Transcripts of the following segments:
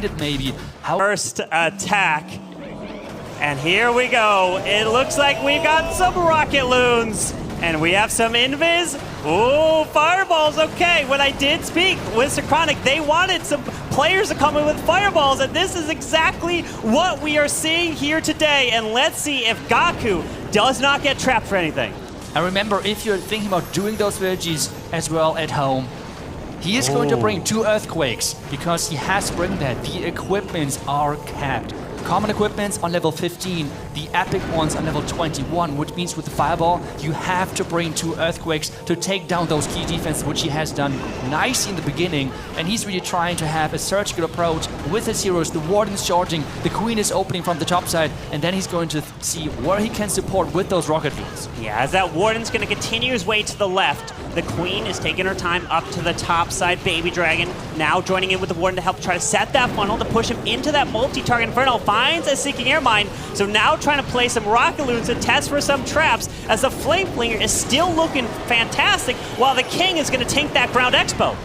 it maybe. First attack. And here we go. It looks like we've got some rocket loons. And we have some invis. Ooh, fireballs. Okay, when I did speak with Synchronic, they wanted some players to come in with fireballs, and this is exactly what we are seeing here today. And let's see if Gaku does not get trapped for anything. And remember, if you're thinking about doing those strategies as well at home, he is going to bring 2 earthquakes because he has to bring that. The equipments are capped. Common equipments on level 15, the epic ones on level 21, which means with the fireball, you have to bring 2 earthquakes to take down those key defenses, which he has done nicely in the beginning. And he's really trying to have a surgical approach with his heroes. The Warden's charging, the Queen is opening from the top side, and then he's going to see where he can support with those rocket loons. Yeah, as that Warden's going to continue his way to the left, the Queen is taking her time up to the top side. Baby Dragon now joining in with the Warden to help try to set that funnel to push him into that multi-target Inferno. Finds a Seeking Air Mine, so now trying to play some rocket loons to test for some traps as the Flame Flinger is still looking fantastic while the King is going to tank that Ground Expo.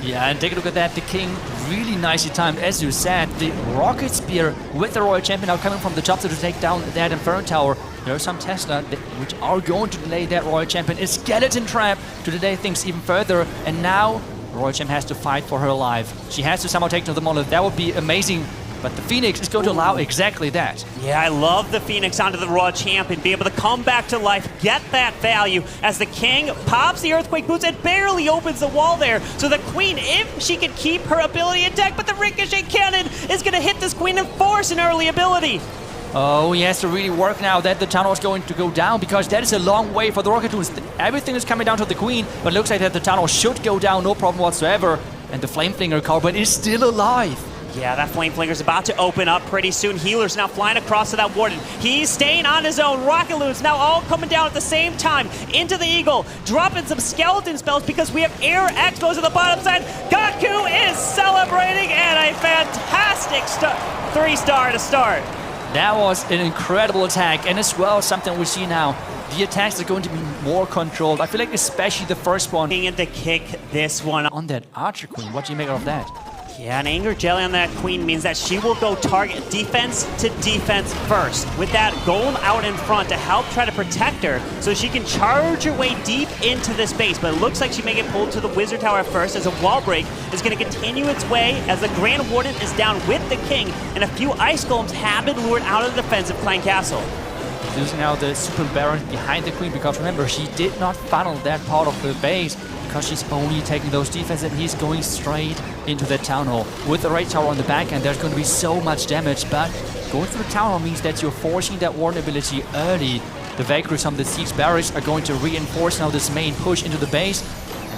Yeah, and take a look at that. The King really nicely timed, as you said. The Rocket Spear with the Royal Champion now coming from the top to take down that Inferno Tower. There are some Tesla which are going to delay that Royal Champion. A Skeleton Trap to delay things even further. And now Royal Champion has to fight for her life. She has to somehow take to the monolith. That would be amazing. But the Phoenix is going to allow exactly that. Yeah, I love the Phoenix onto the Royal Champion, be able to come back to life, get that value as the King pops the Earthquake Boots and barely opens the wall there. So the Queen, if she can keep her ability intact, but the Ricochet Cannon is going to hit this Queen and force an early ability. Oh, he has to really work now that the tunnel is going to go down, because that is a long way for the rocket tools. Everything is coming down to the Queen, but it looks like that the tunnel should go down, no problem whatsoever. And the Flame Flinger Carbon is still alive. Yeah, that Flame Flinger's about to open up pretty soon. Healer's now flying across to that Warden. He's staying on his own. Rocket Loons now all coming down at the same time into the Eagle, dropping some skeleton spells because we have Air Expos at the bottom side. Gaku is celebrating, and a fantastic 3-star to start. That was an incredible attack, and as well something we see now. The attacks are going to be more controlled. I feel like especially the first one. Being to kick this one on that Archer Queen. What do you make of that? Yeah, an Anger Jelly on that Queen means that she will go target defense to defense first, with that Golem out in front to help try to protect her so she can charge her way deep into this base. But it looks like she may get pulled to the Wizard Tower first, as a wall break is going to continue its way as the Grand Warden is down with the King, and a few Ice Golems have been lured out of the defense of Klein Castle. Using now the Super Baron behind the Queen, because remember, she did not funnel that part of the base because she's only taking those defenses, and he's going straight into the Town Hall. With the Raid Tower on the back end, there's going to be so much damage, but going through the Town Hall means that you're forcing that Warden ability early. The Valkyries from the Siege Barracks are going to reinforce now this main push into the base.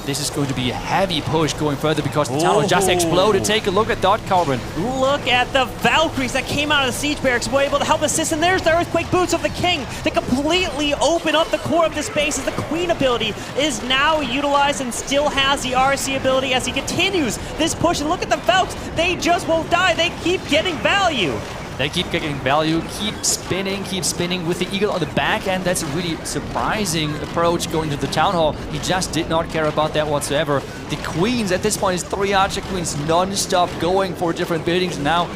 This is going to be a heavy push going further because the tunnel just exploded. Take a look at that, Carbon. Look at the Valkyries that came out of the Siege Barracks, were able to help assist, and there's the Earthquake Boots of the King to completely open up the core of this base as the Queen ability is now utilized and still has the RC ability as he continues this push. And look at the Valks, they just won't die. They keep getting value. They keep getting value, keep spinning with the Eagle on the back end. That's a really surprising approach going to the Town Hall. He just did not care about that whatsoever. The Queens at this point is 3 Archer Queens non-stop going for different buildings. Now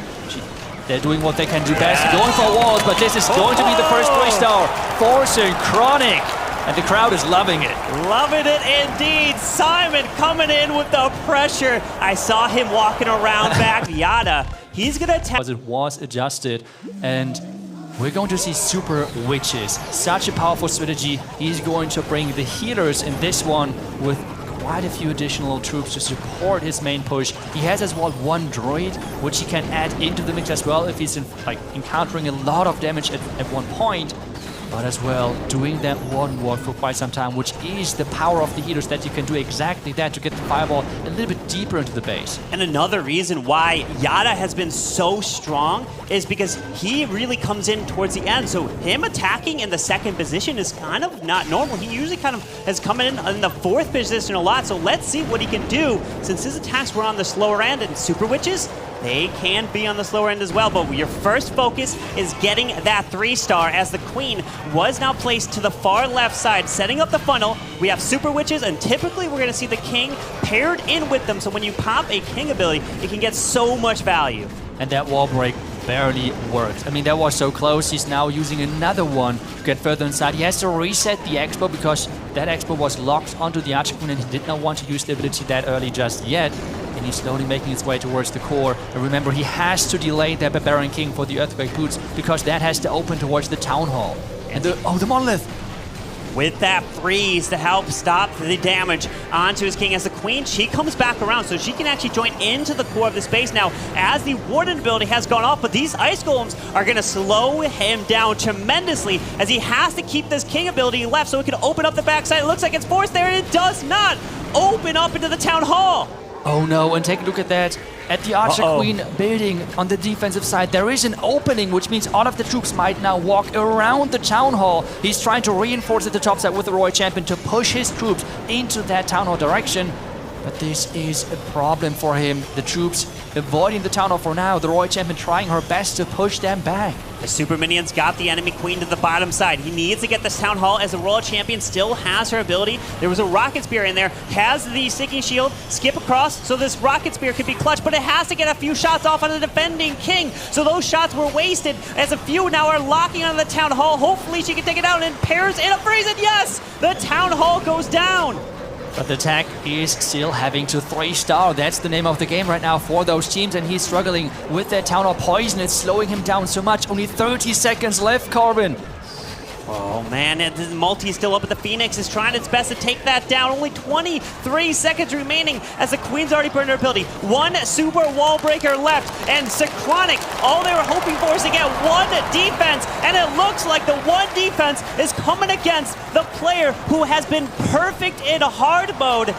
they're doing what they can do best, going for walls, but this is going to be the first 3-star for Synchronic. And the crowd is loving it. Loving it indeed. Simon coming in with the pressure. I saw him walking around back. Yatta, he's going to attack. It was adjusted, and we're going to see Super Witches. Such a powerful strategy. He's going to bring the healers in this one with quite a few additional troops to support his main push. He has as well 1 droid, which he can add into the mix as well if he's encountering a lot of damage at one point. But as well, doing that one work for quite some time, which is the power of the healers, that you can do exactly that to get the fireball a little bit deeper into the base. And another reason why Yatta has been so strong is because he really comes in towards the end. So him attacking in the 2nd position is kind of not normal. He usually kind of has come in the 4th position a lot. So let's see what he can do since his attacks were on the slower end. And Super Witches, they can be on the slower end as well, but your first focus is getting that 3-star as the Queen was now placed to the far left side, setting up the funnel. We have Super Witches, and typically we're going to see the King paired in with them, so when you pop a King ability, it can get so much value. and that wall break barely worked. I mean, that was so close. He's now using another one to get further inside. He has to reset the Expo because that Expo was locked onto the Archqueen and he did not want to use the ability that early just yet. And he's slowly making his way towards the core. And remember, he has to delay that Barbarian King for the Earthquake Boots because that has to open towards the Town Hall. And the Monolith! With that freeze to help stop the damage onto his king as the queen, she comes back around so she can actually join into the core of the space now as the Warden ability has gone off, but these ice golems are going to slow him down tremendously as he has to keep this king ability left so it can open up the backside. It looks like it's forced there, and it does not open up into the Town Hall. Oh no, and take a look at that. At the Archer Queen building on the defensive side, there is an opening, which means all of the troops might now walk around the Town Hall. He's trying to reinforce at the top side with the Royal Champion to push his troops into that Town Hall direction. But this is a problem for him. The troops avoiding the Town Hall for now. The Royal Champion trying her best to push them back. The Super Minions got the enemy queen to the bottom side. He needs to get this Town Hall as the Royal Champion still has her ability. There was a Rocket Spear in there. Has the Sinking Shield skip across so this Rocket Spear could be clutch, but it has to get a few shots off on the defending king. So those shots were wasted as a few now are locking on the Town Hall. Hopefully she can take it out and pairs in a freeze, and yes! The Town Hall goes down. But the tech is still having to 3-star. That's the name of the game right now for those teams, and he's struggling with that Town Hall poison. It's slowing him down so much. Only 30 seconds left, Corbin. Oh man, the multi is still up, but the Phoenix is trying its best to take that down. Only 23 seconds remaining as the Queen's already burned her ability. One super wall breaker left, and Synchronic, all they were hoping for is to get one defense, and it looks like the one defense is coming against the player who has been perfect in hard mode.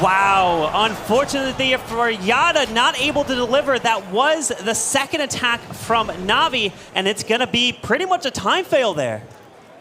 Wow, unfortunately for Yatta, not able to deliver. That was the second attack from Navi, and it's gonna be pretty much a time fail there.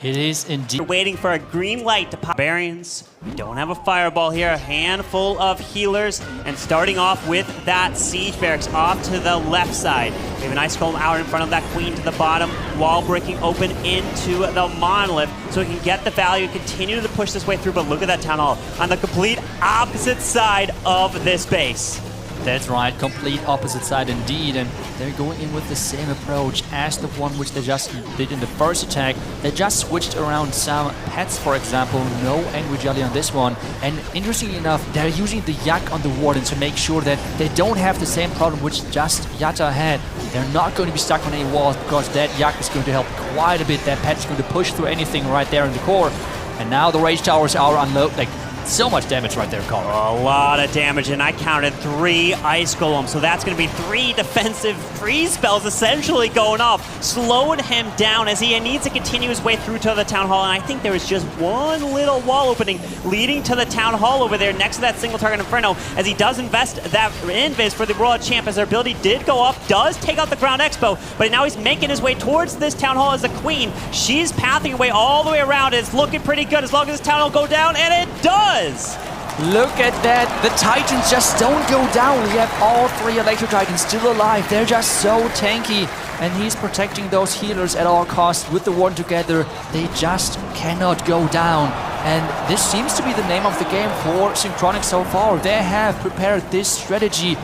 It is indeed. We're waiting for a green light to pop. Barbarians, we don't have a fireball here. A handful of healers, and starting off with that Siege Barracks off to the left side. We have an Ice Golem out in front of that Queen to the bottom. Wall breaking open into the Monolith so we can get the value, continue to push this way through, but look at that Town Hall on the complete opposite side of this base. That's right, complete opposite side indeed, and they're going in with the same approach as the one which they just did in the first attack. They just switched around some pets, for example, no Angry Jelly on this one, and interestingly enough, they're using the Yak on the Warden to make sure that they don't have the same problem which just Yatta had. They're not going to be stuck on any walls because that Yak is going to help quite a bit. That pet is going to push through anything right there in the core, and now the Rage Towers are unloaded. So much damage right there, Colin. A lot of damage, and I counted 3 Ice Golems, so that's going to be 3 defensive freeze spells essentially going off, slowing him down as he needs to continue his way through to the Town Hall, and I think there is just one little wall opening leading to the Town Hall over there next to that single target Inferno, as he does invest that invis for the Royal Champ as their ability did go up, does take out the Ground Expo, but now he's making his way towards this Town Hall as the Queen. She's pathing away all the way around. It's looking pretty good as long as this Town Hall go down, and it does! Look at that. The Titans just don't go down. We have all 3 Electro Titans still alive. They're just so tanky. And he's protecting those healers at all costs with the Warden together. They just cannot go down. And this seems to be the name of the game for Synchronic so far. They have prepared this strategy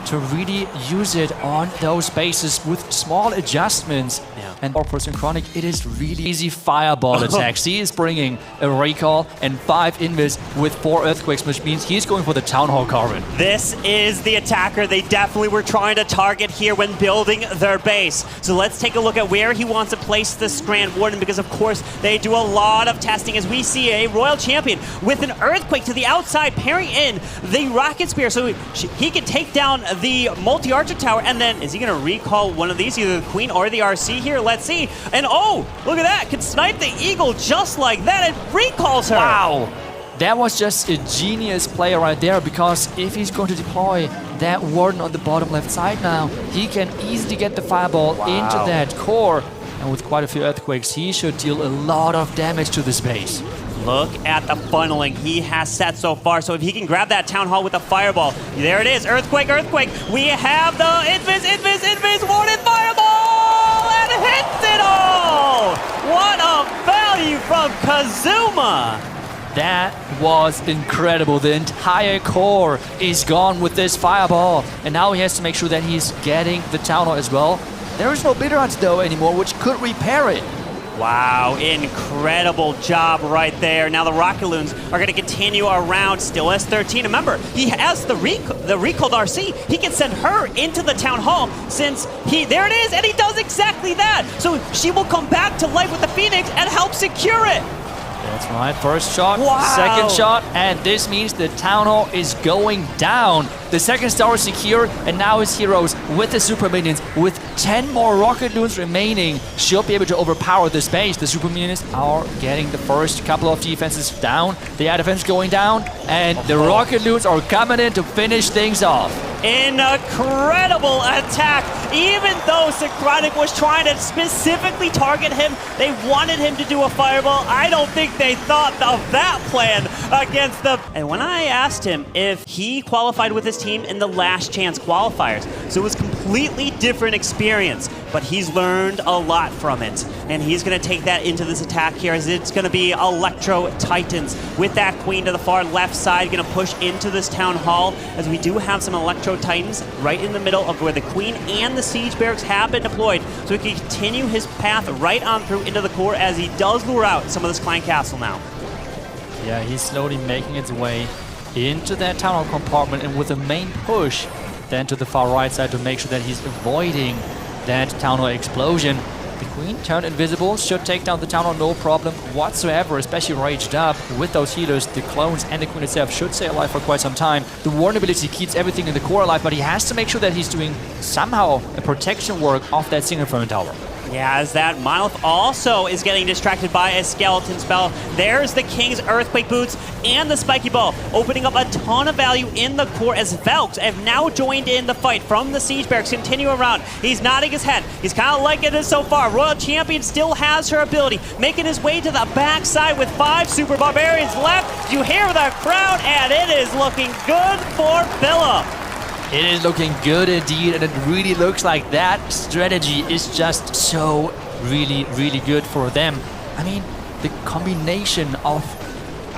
to really use it on those bases with small adjustments. Yeah. And for Synchronic, it is really easy fireball attacks. He is bringing a recall and 5 invis with 4 earthquakes, which means he's going for the Town Hall, Carbon. This is the attacker they definitely were trying to target here when building their base. So let's take a look at where he wants to place this Grand Warden, because of course they do a lot of testing as we see a Royal Champion with an earthquake to the outside pairing in the Rocket Spear, so he can take down the multi-archer tower, and then is he going to recall one of these, either the Queen or the RC here? Let's see. And oh, look at that, can snipe the Eagle just like that and recalls her. Wow, that was just a genius play right there, because if he's going to deploy that Warden on the bottom left side now, he can easily get the fireball into that core, and with quite a few earthquakes, he should deal a lot of damage to this base. Look at the funneling he has set so far. So if he can grab that Town Hall with a fireball, there it is, earthquake, earthquake. We have the invis, Warden fireball, and hits it all. What a value from Kazuma. That was incredible. The entire core is gone with this fireball. And now he has to make sure that he's getting the town hall as well. There is no bitter hunt though anymore, which could repair it. Wow, incredible job right there. Now the Rocket Loons are going to continue around, still S13. Remember, he has the recalled RC. He can send her into the town hall since there it is, and he does exactly that. So she will come back to life with the Phoenix and help secure it. That's right, first shot, wow. Second shot, and this means the town hall is going down. The second star is secure, and now his heroes with the super minions, with 10 more rocket loons remaining, should be able to overpower this base. The super minions are getting the first couple of defenses down, the air defense going down, and the rocket loons are coming in to finish things off. Incredible attack. Even though Synchronic was trying to specifically target him, they wanted him to do a fireball. I don't think they thought of that plan against them. And when I asked him if he qualified with his team in the last chance qualifiers, so it was completely different experience, but he's learned a lot from it. And he's going to take that into this attack here, as it's going to be Electro Titans with that queen to the far left side, going to push into this town hall, as we do have some Electro Titans right in the middle of where the queen and the siege barracks have been deployed, so he can continue his path right on through into the core as he does lure out some of this Klein Castle now. Yeah, he's slowly making its way into that tunnel compartment, and with a main push then to the far right side to make sure that he's avoiding that town hall explosion. The queen turned invisible, should take down the town hall no problem whatsoever, especially raged up with those healers. The clones and the queen itself should stay alive for quite some time. The warden ability keeps everything in the core alive, but he has to make sure that he's doing somehow a protection work off that single front tower. Yeah, as that Monolith also is getting distracted by a skeleton spell. There's the King's Earthquake Boots and the Spiky Ball, opening up a ton of value in the core as Valks have now joined in the fight from the Siege Barracks. Continue around. He's nodding his head. He's kind of liking it so far. Royal Champion still has her ability, making his way to the backside with 5 Super Barbarians left. You hear the crowd, and it is looking good for Philipp. It is looking good indeed, and it really looks like that strategy is just so really good for them. I mean, the combination of,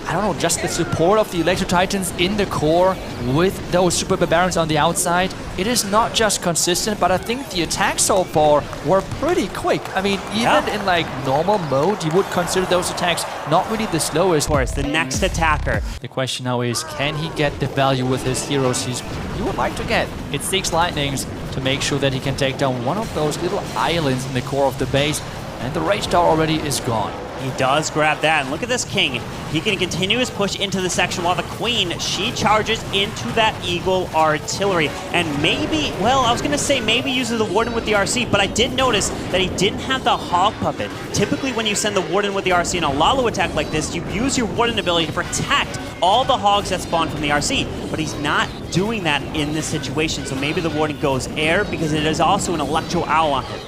I don't know, just the support of the Electro Titans in the core with those Super Barbarians on the outside, it is not just consistent, but I think the attacks so far were pretty quick. I mean, even in like normal mode, you would consider those attacks not really the slowest. Of course, the next attacker. The question now is, can he get the value with his heroes he would like to get? It's 6 lightnings to make sure that he can take down one of those little islands in the core of the base, and the Rage Tower already is gone. He does grab that, and look at this King. He can continue his push into the section while the Queen, she charges into that Eagle artillery. And maybe, well, I was going to say maybe uses the Warden with the RC, but I did notice that he didn't have the Hog Puppet. Typically when you send the Warden with the RC in a Lalo attack like this, you use your Warden ability to protect all the Hogs that spawn from the RC, but he's not doing that in this situation. So maybe the Warden goes air because it is also an Electro Owl on him.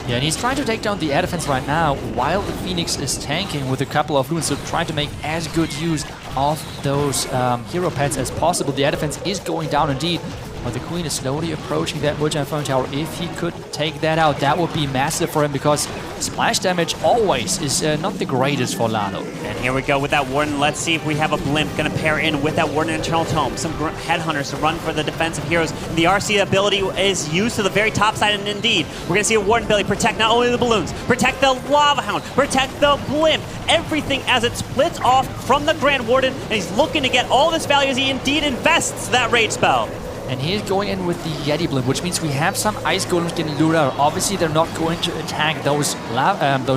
Yeah, and he's trying to take down the air defense right now while the Phoenix is tanking with a couple of loons, so trying to make as good use of those hero pets as possible. The air defense is going down indeed, but the Queen is slowly approaching that multi-phone tower. If he could take that out, that would be massive for him, because splash damage always is not the greatest for Lalo. And here we go with that Warden. Let's see if we have a Blimp going to pair in with that Warden Internal Tome. Some Headhunters to run for the defensive heroes. The RC ability is used to the very top side, and indeed, we're going to see a Warden ability protect not only the balloons, protect the Lava Hound, protect the Blimp, everything as it splits off from the Grand Warden, and he's looking to get all this value as he indeed invests that Rage spell. And he's going in with the Yeti Blimp, which means we have some Ice Golems getting lured out. Obviously, they're not going to attack those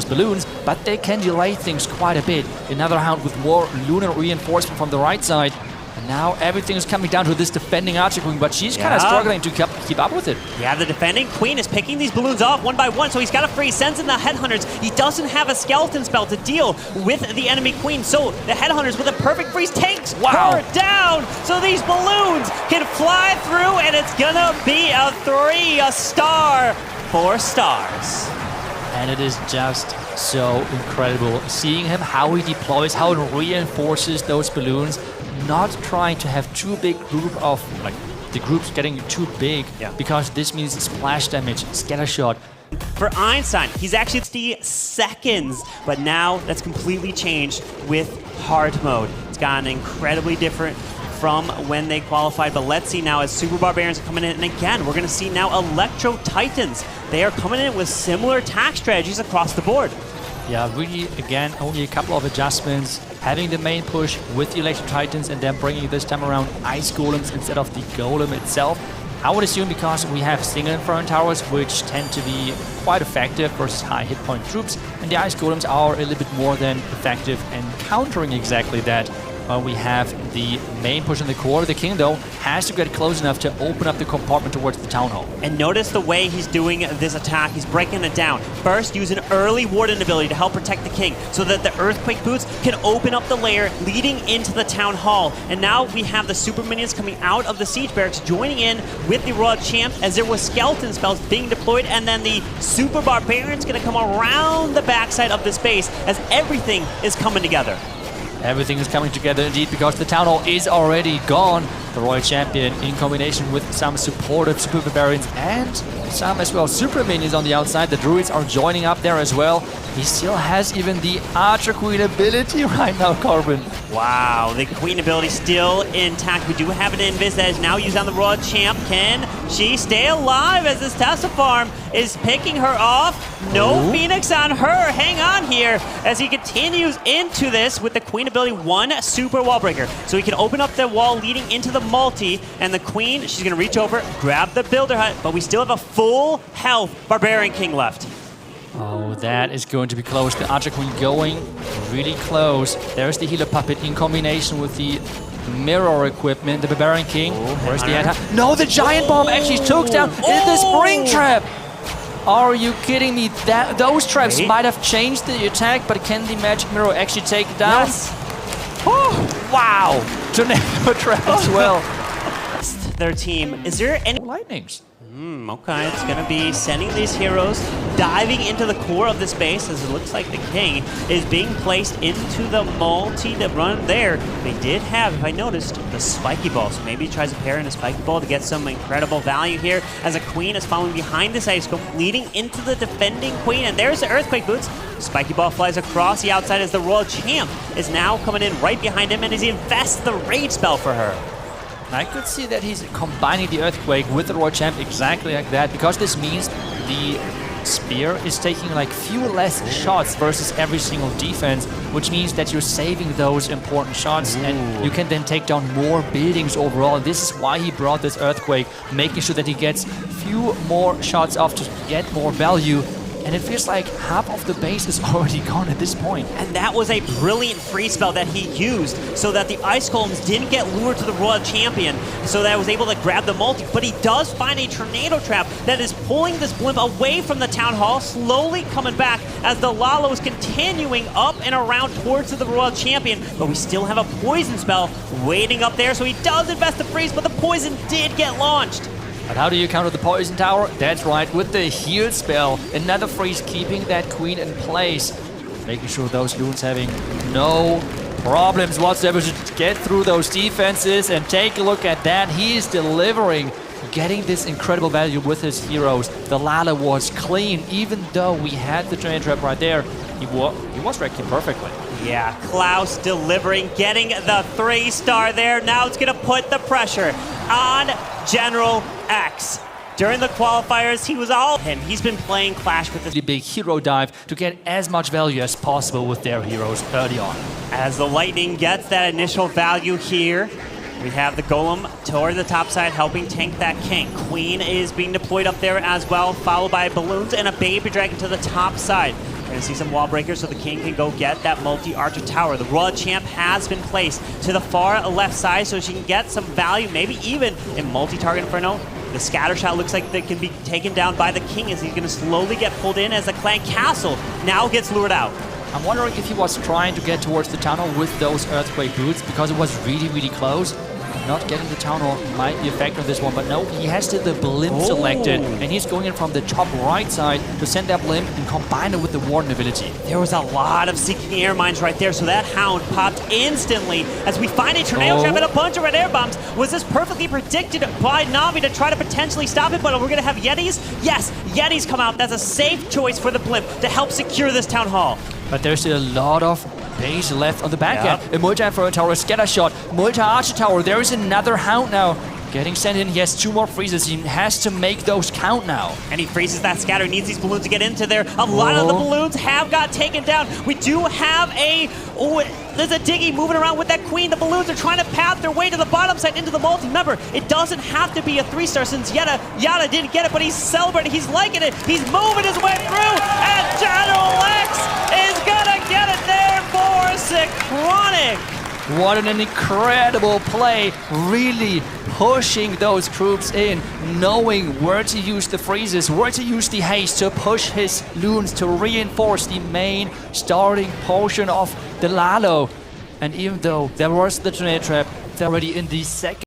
balloons, but they can delay things quite a bit. Another Hound with more lunar reinforcement from the right side. And now everything is coming down to this defending Archer Queen, but she's kind of struggling to keep up with it. Yeah, the defending Queen is picking these balloons off one by one, so he's got to free. Sends in the Headhunters. He doesn't have a skeleton spell to deal with the enemy Queen, so the Headhunters with a perfect freeze takes her down. So these balloons can fly through, and it's gonna be a 3-star, 4 stars. And it is just so incredible seeing him, how he deploys, how he reinforces those balloons, not trying to have too big group of, like, the groups getting too big, because this means splash damage, scatter shot. For Einstein, he's actually 60 seconds, but now that's completely changed with hard mode. It's gotten incredibly different from when they qualified, but let's see now as Super Barbarians are coming in, and again, we're going to see now Electro Titans. They are coming in with similar attack strategies across the board. Yeah, really, again, only a couple of adjustments. Having the main push with the Electro Titans and then bringing this time around Ice Golems instead of the Golem itself. I would assume because we have single Inferno Towers, which tend to be quite effective versus high hit point troops, and the Ice Golems are a little bit more than effective in countering exactly that. We have the main push in the core. The king, though, has to get close enough to open up the compartment towards the town hall. And notice the way he's doing this attack. He's breaking it down. First, use an early warden ability to help protect the king so that the Earthquake Boots can open up the layer leading into the town hall. And now we have the super minions coming out of the siege barracks, joining in with the Royal Champ as there was skeleton spells being deployed, and then the Super Barbarian's going to come around the backside of this base as everything is coming together. Everything is coming together indeed because the Town Hall is already gone. The Royal Champion in combination with some supportive Super Barbarians and some as well Super Minions on the outside. The Druids are joining up there as well. He still has even the Archer Queen ability right now, Corbin. Wow, the Queen ability still intact. We do have an Invis that is now used on the Royal Champ. Can she stay alive as this Tesla Farm is picking her off? No Phoenix on her. Hang on here as he continues into this with the Queen ability, one super wall breaker. So he can open up the wall leading into the multi, and the Queen, she's going to reach over, grab the Builder Hut, but we still have a full health Barbarian King left. Oh, that is going to be close. The Archer Queen going really close. There's the Healer Puppet in combination with the Mirror equipment. The Barbarian King. Where's the Yatta? No, the Giant Bomb actually took down the Spring Trap. Are you kidding me? Those traps might have changed the attack, but can the Magic Mirror actually take it down? Yes. Oh, wow. Tornado Trap as well. Their team. Is there any lightnings? Okay, it's going to be sending these heroes diving into the core of this base as it looks like the king is being placed into the multi to run there. They did have, if I noticed, the spiky ball, so maybe he tries to pair in a spiky ball to get some incredible value here as a queen is following behind this ice golem, leading into the defending queen, and there's the Earthquake Boots. Spiky ball flies across the outside as the Royal Champ is now coming in right behind him, and as he invests the Rage spell for her. I could see that he's combining the Earthquake with the Royal Champ exactly like that, because this means the Spear is taking like few less shots versus every single defense, which means that you're saving those important shots and you can then take down more buildings overall. And this is why he brought this Earthquake, making sure that he gets few more shots off to get more value. And it feels like half of the base is already gone at this point. And that was a brilliant free spell that he used so that the Ice Golems didn't get lured to the Royal Champion, so that I was able to grab the multi. But he does find a Tornado Trap that is pulling this blimp away from the Town Hall, slowly coming back as the Lalo is continuing up and around towards the Royal Champion. But we still have a Poison spell waiting up there, so he does invest the freeze, but the Poison did get launched. But how do you counter the Poison Tower? That's right, with the Heal spell. Another freeze, keeping that Queen in place. Making sure those Loons having no problems whatsoever to get through those defenses. And take a look at that. He is delivering, getting this incredible value with his heroes. The Lala was clean, even though we had the Tornado Trap right there. He was wrecking perfectly. Yeah, Klaus delivering, getting the 3-star there. Now it's going to put the pressure on General X. During the qualifiers, he was all him. He's been playing Clash with this big hero dive to get as much value as possible with their heroes early on. As the Lightning gets that initial value here, we have the Golem toward the top side helping tank that King. Queen is being deployed up there as well, followed by balloons and a Baby Dragon to the top side. We're going to see some wall breakers so the King can go get that multi-archer tower. The Royal Champ has been placed to the far left side so she can get some value, maybe even in multi-target Inferno. The scatter shot looks like they can be taken down by the King as he's going to slowly get pulled in as the Clan Castle now gets lured out. I'm wondering if he was trying to get towards the tunnel with those Earthquake Boots because it was really, really close. Not getting the Town Hall might be a factor in this one, but no, he has the Blimp selected, and he's going in from the top right side to send that Blimp and combine it with the Warden ability. There was a lot of Seeking Air Mines right there, so that Hound popped instantly as we find a Tornado Trap and a bunch of Red Air Bombs. Was this perfectly predicted by Navi to try to potentially stop it, but we're going to have Yetis? Yes, Yetis come out. That's a safe choice for the Blimp to help secure this Town Hall. But there's still a lot of base left on the back end. A multi-infernal tower, scatter shot, multi-archer tower. There is another hound now. Getting sent in, he has 2 more freezes. He has to make those count now. And he freezes that scatter, needs these balloons to get into there. A lot of the balloons have got taken down. We do have there's a Diggy moving around with that queen. The balloons are trying to path their way to the bottom side into the multi. Remember, it doesn't have to be a 3-star since Yatta didn't get it, but he's celebrating, he's liking it. He's moving his way through, and General X is gonna get it there for Synchronic. What an incredible play, really pushing those troops in, knowing where to use the freezes, where to use the haste to push his loons to reinforce the main starting portion of the Lalo. And even though there was the tornado trap, they're already in the second